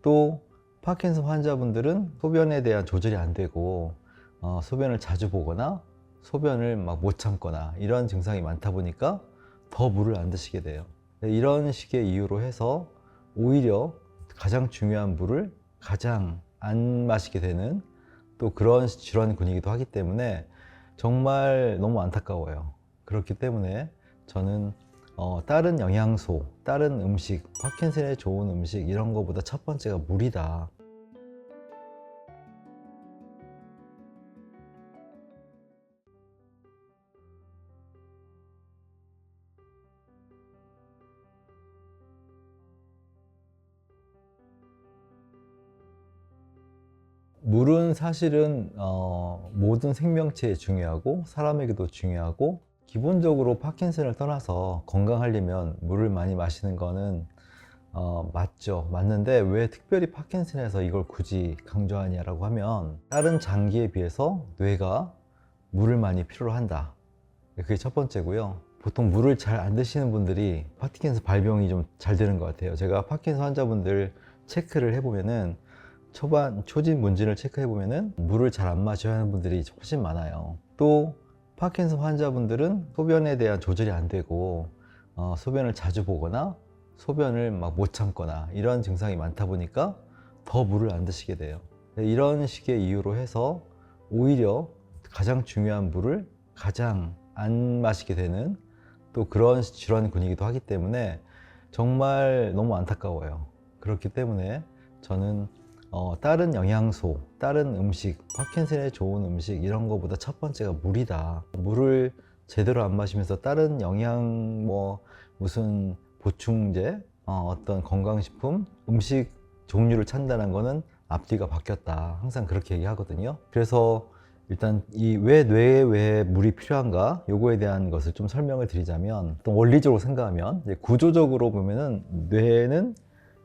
또 파킨슨 환자분들은 소변에 대한 조절이 안 되고 소변을 자주 보거나 소변을 막 못 참거나 이런 증상이 많다 보니까 더 물을 안 드시게 돼요. 이런 식의 이유로 해서 오히려 가장 중요한 물을 가장 안 마시게 되는 또 그런 질환군이기도 하기 때문에 정말 너무 안타까워요. 그렇기 때문에 저는 다른 영양소, 다른 음식, 파킨슨에 좋은 음식 이런 거보다 첫 번째가 물이다. 물은 사실은 모든 생명체에 중요하고 사람에게도 중요하고, 기본적으로 파킨슨을 떠나서 건강하려면 물을 많이 마시는 거는 맞죠. 맞는데 왜 특별히 파킨슨에서 이걸 굳이 강조하냐라고 하면, 다른 장기에 비해서 뇌가 물을 많이 필요로 한다. 그게 첫 번째고요. 보통 물을 잘 안 드시는 분들이 파킨슨 발병이 좀 잘 되는 것 같아요. 제가 파킨슨 환자분들 체크를 해보면은, 초진 문진을 체크해 보면은 물을 잘 안 마셔야 하는 분들이 훨씬 많아요. 또 파킨슨 환자분들은 소변에 대한 조절이 안 되고 소변을 자주 보거나 소변을 막 못 참거나 이런 증상이 많다 보니까 더 물을 안 드시게 돼요. 이런 식의 이유로 해서 오히려 가장 중요한 물을 가장 안 마시게 되는 또 그런 질환군이기도 하기 때문에 정말 너무 안타까워요. 그렇기 때문에 저는 다른 영양소, 다른 음식, 파킨슨에 좋은 음식 이런 거보다 첫 번째가 물이다. 물을 제대로 안 마시면서 다른 영양 무슨 보충제, 어떤 건강식품, 음식 종류를 찾는다는 거는 앞뒤가 바뀌었다. 항상 그렇게 얘기하거든요. 그래서 일단 이 왜 뇌에 왜 물이 필요한가 요거에 대한 것을 좀 설명을 드리자면, 또 원리적으로 생각하면 이제 구조적으로 보면은 뇌는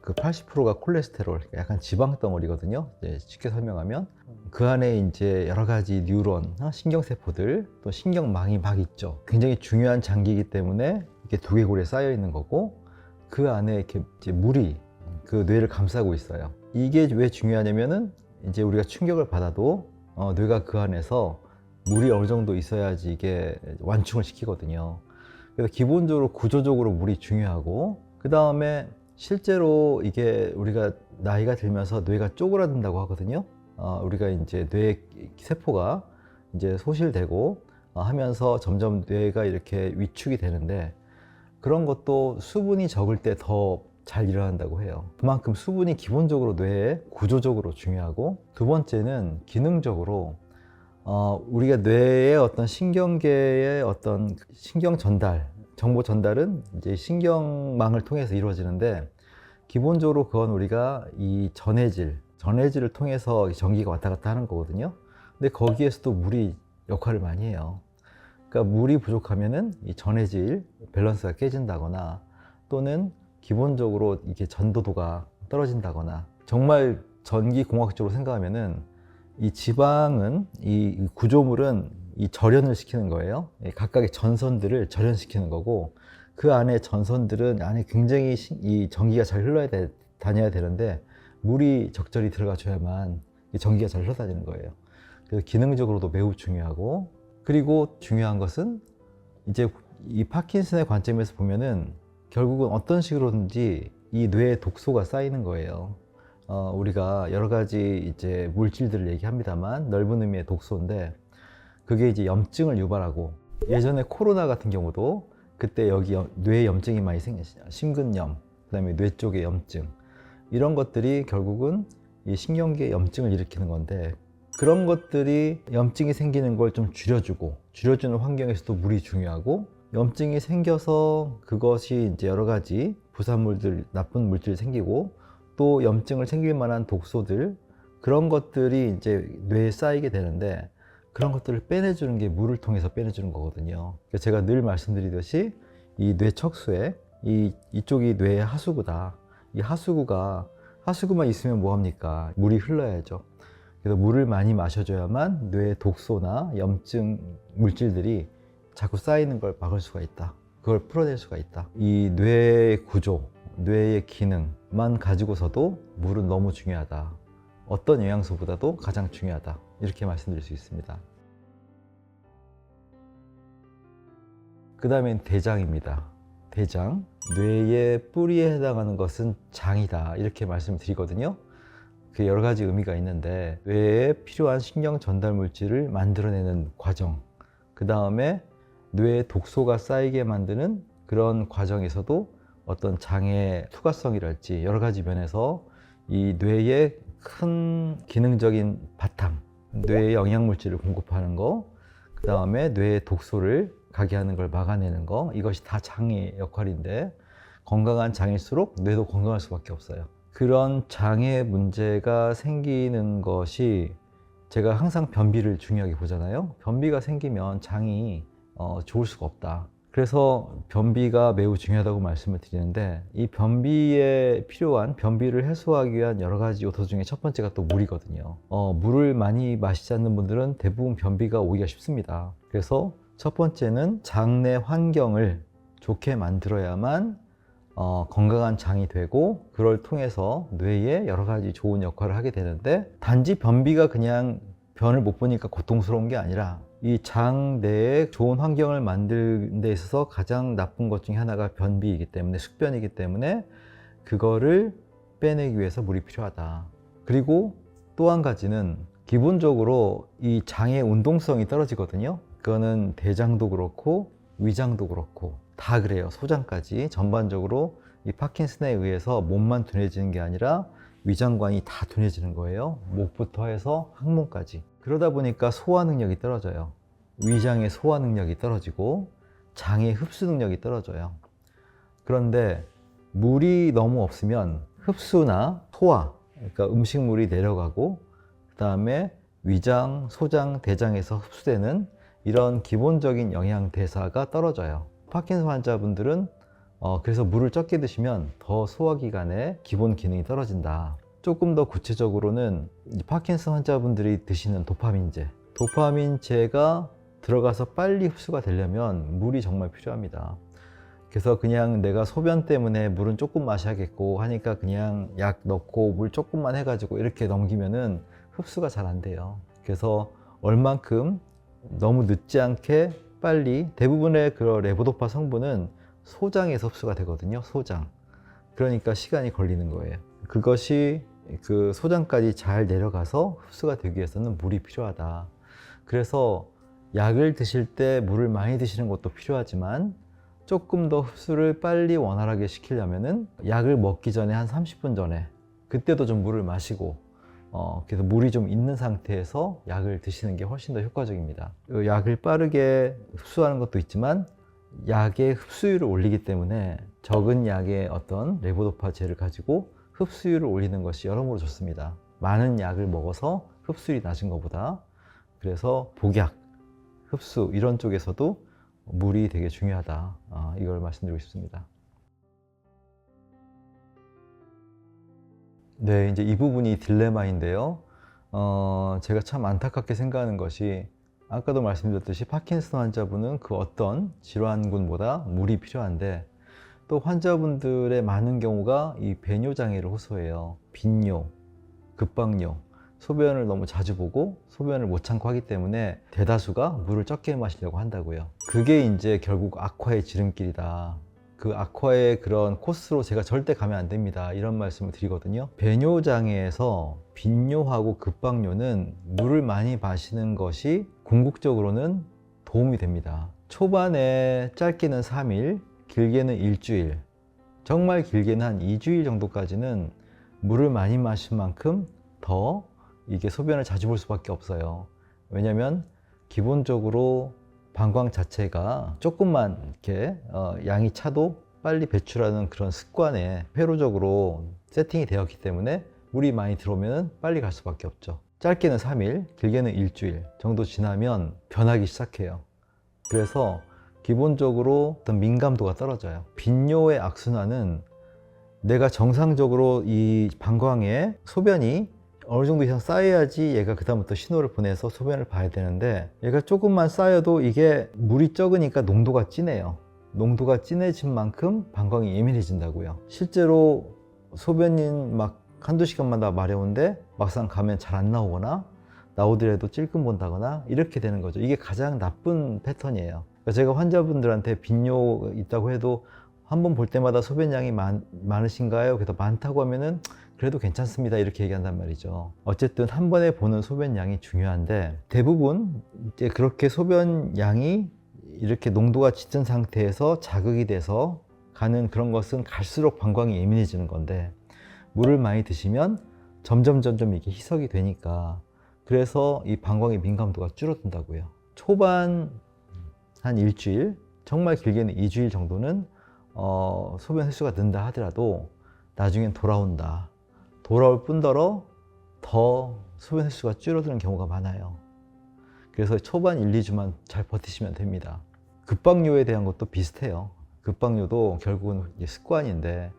그 80%가 콜레스테롤, 약간 지방 덩어리거든요. 이제 쉽게 설명하면 그 안에 이제 여러 가지 뉴런, 신경세포들, 또 신경망이 막 있죠. 굉장히 중요한 장기이기 때문에 이렇게 두개골에 쌓여 있는 거고, 그 안에 이렇게 이제 물이 그 뇌를 감싸고 있어요. 이게 왜 중요하냐면은, 이제 우리가 충격을 받아도 뇌가 그 안에서 물이 어느 정도 있어야지 이게 완충을 시키거든요. 그래서 기본적으로 구조적으로 물이 중요하고, 그 다음에 실제로 이게 우리가 나이가 들면서 뇌가 쪼그라든다고 하거든요. 우리가 이제 뇌 세포가 이제 소실되고 하면서 점점 뇌가 이렇게 위축이 되는데, 그런 것도 수분이 적을 때 더 잘 일어난다고 해요. 그만큼 수분이 기본적으로 뇌에 구조적으로 중요하고, 두 번째는 기능적으로 우리가 뇌의 어떤 신경계의 어떤 신경 전달, 정보 전달은 이제 신경망을 통해서 이루어지는데, 기본적으로 그건 우리가 이 전해질을 통해서 전기가 왔다 갔다 하는 거거든요. 근데 거기에서도 물이 역할을 많이 해요. 그러니까 물이 부족하면은 이 전해질 밸런스가 깨진다거나, 또는 기본적으로 이게 전도도가 떨어진다거나, 정말 전기공학적으로 생각하면은 이 지방은, 이 구조물은 이 절연을 시키는 거예요. 각각의 전선들을 절연시키는 거고, 그 안에 전선들은 안에 굉장히 이 전기가 잘 다녀야 되는데, 물이 적절히 들어가줘야만 이 전기가 잘 흘러다니는 거예요. 그래서 기능적으로도 매우 중요하고, 그리고 중요한 것은 이제 이 파킨슨의 관점에서 보면은 결국은 어떤 식으로든지 이 뇌에 독소가 쌓이는 거예요. 우리가 여러 가지 이제 물질들을 얘기합니다만, 넓은 의미의 독소인데, 그게 이제 염증을 유발하고, 예전에 코로나 같은 경우도 그때 여기 뇌에 염증이 많이 심근염, 그 다음에 뇌 쪽에 염증, 이런 것들이 결국은 이 신경계에 염증을 일으키는 건데, 그런 것들이 염증이 생기는 걸 좀 줄여주는 환경에서도 물이 중요하고, 염증이 생겨서 그것이 이제 여러 가지 부산물들, 나쁜 물질이 생기고, 또 염증을 생길 만한 독소들, 그런 것들이 이제 뇌에 쌓이게 되는데, 그런 것들을 빼내주는 게 물을 통해서 빼내주는 거거든요. 제가 늘 말씀드리듯이 이 뇌 척수에 이쪽이 뇌의 하수구다. 이 하수구만 있으면 뭐합니까? 물이 흘러야죠. 그래서 물을 많이 마셔줘야만 뇌의 독소나 염증 물질들이 자꾸 쌓이는 걸 막을 수가 있다. 그걸 풀어낼 수가 있다. 이 뇌의 구조, 뇌의 기능, 영양소만 가지고서도 물은 너무 중요하다. 어떤 영양소보다도 가장 중요하다. 이렇게 말씀드릴 수 있습니다. 그 다음엔 대장입니다. 대장, 뇌의 뿌리에 해당하는 것은 장이다. 이렇게 말씀을 드리거든요. 그 여러 가지 의미가 있는데 뇌에 필요한 신경 전달 물질을 만들어내는 과정, 그 다음에 뇌에 독소가 쌓이게 만드는 그런 과정에서도 어떤 장의 투과성이랄지 여러 가지 면에서 이 뇌의 큰 기능적인 바탕, 뇌에 영양물질을 공급하는 거, 그 다음에 뇌의 독소를 가게 하는 걸 막아내는 거, 이것이 다 장의 역할인데 건강한 장일수록 뇌도 건강할 수밖에 없어요. 그런 장의 문제가 생기는 것이, 제가 항상 변비를 중요하게 보잖아요. 변비가 생기면 장이 좋을 수가 없다. 그래서 변비가 매우 중요하다고 말씀을 드리는데, 이 변비에 필요한, 변비를 해소하기 위한 여러 가지 요소 중에 첫 번째가 또 물이거든요. 물을 많이 마시지 않는 분들은 대부분 변비가 오기가 쉽습니다. 그래서 첫 번째는 장내 환경을 좋게 만들어야만 건강한 장이 되고, 그걸 통해서 뇌에 여러 가지 좋은 역할을 하게 되는데, 단지 변비가 그냥 변을 못 보니까 고통스러운 게 아니라 이 장 내에 좋은 환경을 만드는 데 있어서 가장 나쁜 것 중에 하나가 변비이기 때문에, 숙변이기 때문에 그거를 빼내기 위해서 물이 필요하다. 그리고 또 한 가지는 기본적으로 이 장의 운동성이 떨어지거든요. 그거는 대장도 그렇고 위장도 그렇고 다 그래요. 소장까지 전반적으로 이 파킨슨에 의해서 몸만 둔해지는 게 아니라 위장관이 다 둔해지는 거예요. 목부터 해서 항문까지. 그러다 보니까 소화 능력이 떨어져요. 위장의 소화 능력이 떨어지고 장의 흡수 능력이 떨어져요. 그런데 물이 너무 없으면 흡수나 소화, 그러니까 음식물이 내려가고, 그 다음에 위장, 소장, 대장에서 흡수되는 이런 기본적인 영양 대사가 떨어져요. 파킨슨 환자분들은 그래서 물을 적게 드시면 더 소화기관의 기본 기능이 떨어진다. 조금 더 구체적으로는 파킨슨 환자분들이 드시는 도파민제가 들어가서 빨리 흡수가 되려면 물이 정말 필요합니다. 그래서 그냥 내가 소변 때문에 물은 조금 마셔야겠고 하니까 그냥 약 넣고 물 조금만 해가지고 이렇게 넘기면은 흡수가 잘 안 돼요. 그래서 얼만큼 너무 늦지 않게 빨리, 대부분의 그런 레보도파 성분은 소장에서 흡수가 되거든요. 소장. 그러니까 시간이 걸리는 거예요. 그것이 그 소장까지 잘 내려가서 흡수가 되기 위해서는 물이 필요하다. 그래서 약을 드실 때 물을 많이 드시는 것도 필요하지만 조금 더 흡수를 빨리 원활하게 시키려면은 약을 먹기 전에 한 30분 전에, 그때도 좀 물을 마시고 그래서 물이 좀 있는 상태에서 약을 드시는 게 훨씬 더 효과적입니다. 약을 빠르게 흡수하는 것도 있지만 약의 흡수율을 올리기 때문에 적은 약의 어떤 레보도파제를 가지고 흡수율을 올리는 것이 여러모로 좋습니다. 많은 약을 먹어서 흡수율이 낮은 것보다. 그래서 복약, 흡수 이런 쪽에서도 물이 되게 중요하다. 이걸 말씀드리고 싶습니다. 네, 이제 이 부분이 딜레마인데요. 제가 참 안타깝게 생각하는 것이, 아까도 말씀드렸듯이 파킨슨 환자분은 그 어떤 질환군보다 물이 필요한데, 또 환자분들의 많은 경우가 이 배뇨 장애를 호소해요. 빈뇨, 급박뇨, 소변을 너무 자주 보고 소변을 못 참고 하기 때문에 대다수가 물을 적게 마시려고 한다고요. 그게 이제 결국 악화의 지름길이다. 그 악화의 그런 코스로 제가 절대 가면 안 됩니다. 이런 말씀을 드리거든요. 배뇨 장애에서 빈뇨하고 급박뇨는 물을 많이 마시는 것이 궁극적으로는 도움이 됩니다. 초반에 짧게는 3일, 길게는 일주일, 정말 길게는 한 2주일 정도까지는 물을 많이 마신 만큼 더 이게 소변을 자주 볼 수밖에 없어요. 왜냐면 기본적으로 방광 자체가 조금만 이렇게 양이 차도 빨리 배출하는 그런 습관에 회로적으로 세팅이 되었기 때문에 물이 많이 들어오면 빨리 갈 수밖에 없죠. 짧게는 3일, 길게는 일주일 정도 지나면 변하기 시작해요. 그래서 기본적으로 어떤 민감도가 떨어져요. 빈뇨의 악순환은 내가 정상적으로 이 방광에 소변이 어느 정도 이상 쌓여야지 얘가 그다음부터 신호를 보내서 소변을 봐야 되는데, 얘가 조금만 쌓여도 이게 물이 적으니까 농도가 진해요. 농도가 진해진 만큼 방광이 예민해진다고요. 실제로 소변이 막 한두 시간마다 마려운데 막상 가면 잘 안 나오거나 나오더라도 찔끔 본다거나 이렇게 되는 거죠. 이게 가장 나쁜 패턴이에요. 그러니까 제가 환자분들한테 빈뇨 있다고 해도 한 번 볼 때마다 소변량이 많으신가요? 그래서 많다고 하면은 그래도 괜찮습니다 이렇게 얘기한단 말이죠. 어쨌든 한 번에 보는 소변량이 중요한데 대부분 이제 그렇게 소변량이 이렇게 농도가 짙은 상태에서 자극이 돼서 가는 그런 것은 갈수록 방광이 예민해지는 건데, 물을 많이 드시면 점점 이게 희석이 되니까, 그래서 이 방광의 민감도가 줄어든다고요. 초반 한 일주일, 정말 길게는 2주일 정도는 소변 횟수가 는다 하더라도 나중엔 돌아올 뿐더러 더 소변 횟수가 줄어드는 경우가 많아요. 그래서 초반 1, 2주만 잘 버티시면 됩니다. 급박요에 대한 것도 비슷해요. 급박요도 결국은 습관인데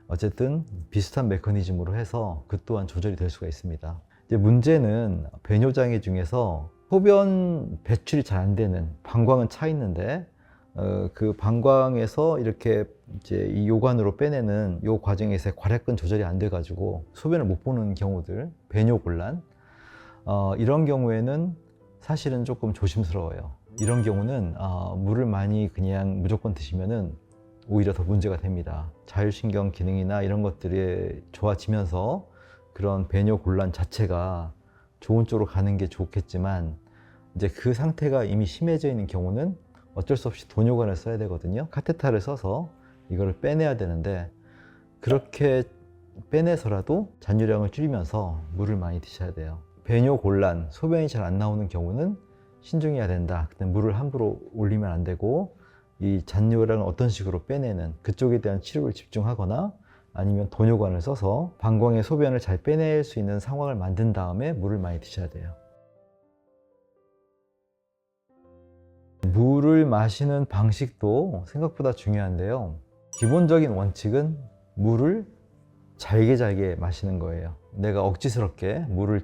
어쨌든 비슷한 메커니즘으로 해서 그 또한 조절이 될 수가 있습니다. 이제 문제는 배뇨장애 중에서 소변 배출이 잘 안 되는, 방광은 차 있는데 그 방광에서 이렇게 이제 이 요관으로 빼내는 요 과정에서 괄약근 조절이 안 돼 가지고 소변을 못 보는 경우들, 배뇨곤란, 이런 경우에는 사실은 조금 조심스러워요. 이런 경우는 물을 많이 그냥 무조건 드시면은 오히려 더 문제가 됩니다. 자율신경 기능이나 이런 것들이 좋아지면서 그런 배뇨곤란 자체가 좋은 쪽으로 가는 게 좋겠지만, 이제 그 상태가 이미 심해져 있는 경우는 어쩔 수 없이 도뇨관을 써야 되거든요. 카테터를 써서 이거를 빼내야 되는데, 그렇게 빼내서라도 잔유량을 줄이면서 물을 많이 드셔야 돼요. 배뇨곤란, 소변이 잘 안 나오는 경우는 신중해야 된다. 그때 물을 함부로 올리면 안 되고, 이 잔유량을 어떤 식으로 빼내는 그쪽에 대한 치료를 집중하거나, 아니면 도뇨관을 써서 방광의 소변을 잘 빼낼 수 있는 상황을 만든 다음에 물을 많이 드셔야 돼요. 물을 마시는 방식도 생각보다 중요한데요. 기본적인 원칙은 물을 잘게 마시는 거예요. 내가 억지스럽게 물을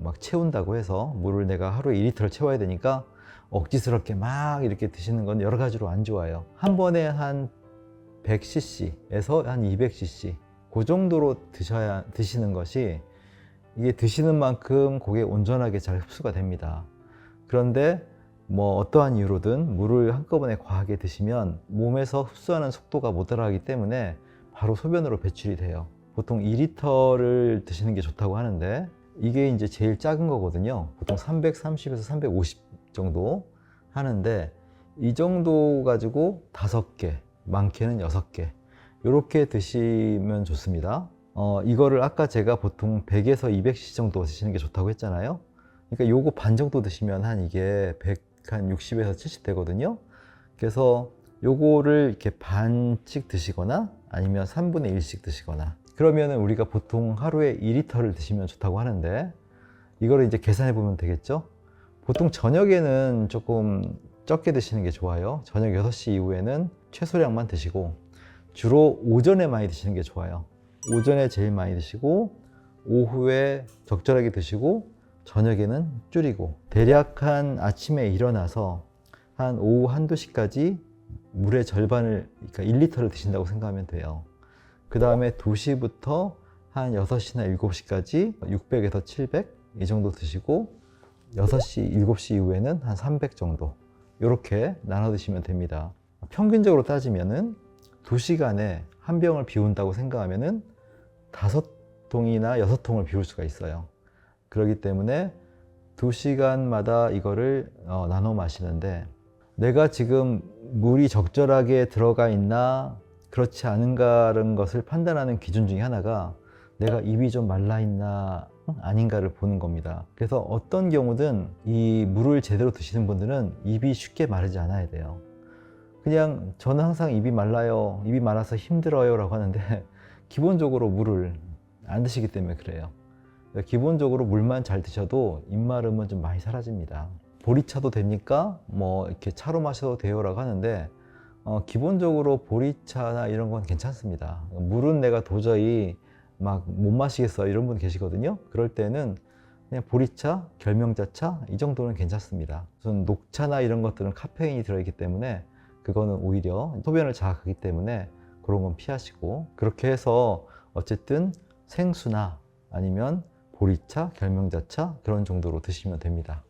막 채운다고 해서, 물을 내가 하루에 2리터를 채워야 되니까 억지스럽게 막 이렇게 드시는 건 여러 가지로 안 좋아요. 한 번에 한 100cc에서 한 200cc 그 정도로 드시는 것이, 이게 드시는 만큼 그게 온전하게 잘 흡수가 됩니다. 그런데 뭐 어떠한 이유로든 물을 한꺼번에 과하게 드시면 몸에서 흡수하는 속도가 못 따라가기 때문에 바로 소변으로 배출이 돼요. 보통 2리터를 드시는 게 좋다고 하는데, 이게 이제 제일 작은 거거든요. 보통 330에서 350 정도 하는데, 이 정도 가지고 5개, 많게는 6개 이렇게 드시면 좋습니다. 이거를 아까 제가 보통 100에서 200cc 정도 드시는 게 좋다고 했잖아요. 그러니까 요거 반 정도 드시면 한 이게 160에서 70 되거든요. 그래서 요거를 이렇게 반씩 드시거나 아니면 3분의 1씩 드시거나, 그러면은 우리가 보통 하루에 2리터를 드시면 좋다고 하는데, 이거를 이제 계산해 보면 되겠죠. 보통 저녁에는 조금 적게 드시는 게 좋아요. 저녁 6시 이후에는 최소량만 드시고, 주로 오전에 많이 드시는 게 좋아요. 오전에 제일 많이 드시고, 오후에 적절하게 드시고, 저녁에는 줄이고, 대략 한 아침에 일어나서 한 오후 1~2시까지 물의 절반을, 그러니까 1리터를 드신다고 생각하면 돼요. 그 다음에 2시부터 한 6시나 7시까지 600에서 700 이 정도 드시고, 6시, 7시 이후에는 한 300 정도 이렇게 나눠 드시면 됩니다. 평균적으로 따지면은 2시간에 한 병을 비운다고 생각하면은 5통이나 6통을 비울 수가 있어요. 그렇기 때문에 2시간마다 이거를 나눠 마시는데, 내가 지금 물이 적절하게 들어가 있나 그렇지 않은가라는 것을 판단하는 기준 중에 하나가 내가 입이 좀 말라 있나 아닌가를 보는 겁니다. 그래서 어떤 경우든 이 물을 제대로 드시는 분들은 입이 쉽게 마르지 않아야 돼요. 그냥 저는 항상 입이 말라요, 입이 말라서 힘들어요 라고 하는데, 기본적으로 물을 안 드시기 때문에 그래요. 기본적으로 물만 잘 드셔도 입마름은 좀 많이 사라집니다. 보리차도 됩니까? 뭐 이렇게 차로 마셔도 돼요 라고 하는데, 기본적으로 보리차나 이런 건 괜찮습니다. 물은 내가 도저히 막 못 마시겠어 이런 분 계시거든요. 그럴 때는 그냥 보리차, 결명자차 이 정도는 괜찮습니다. 우선 녹차나 이런 것들은 카페인이 들어있기 때문에 그거는 오히려 소변을 자극하기 때문에 그런 건 피하시고, 그렇게 해서 어쨌든 생수나 아니면 보리차, 결명자차 그런 정도로 드시면 됩니다.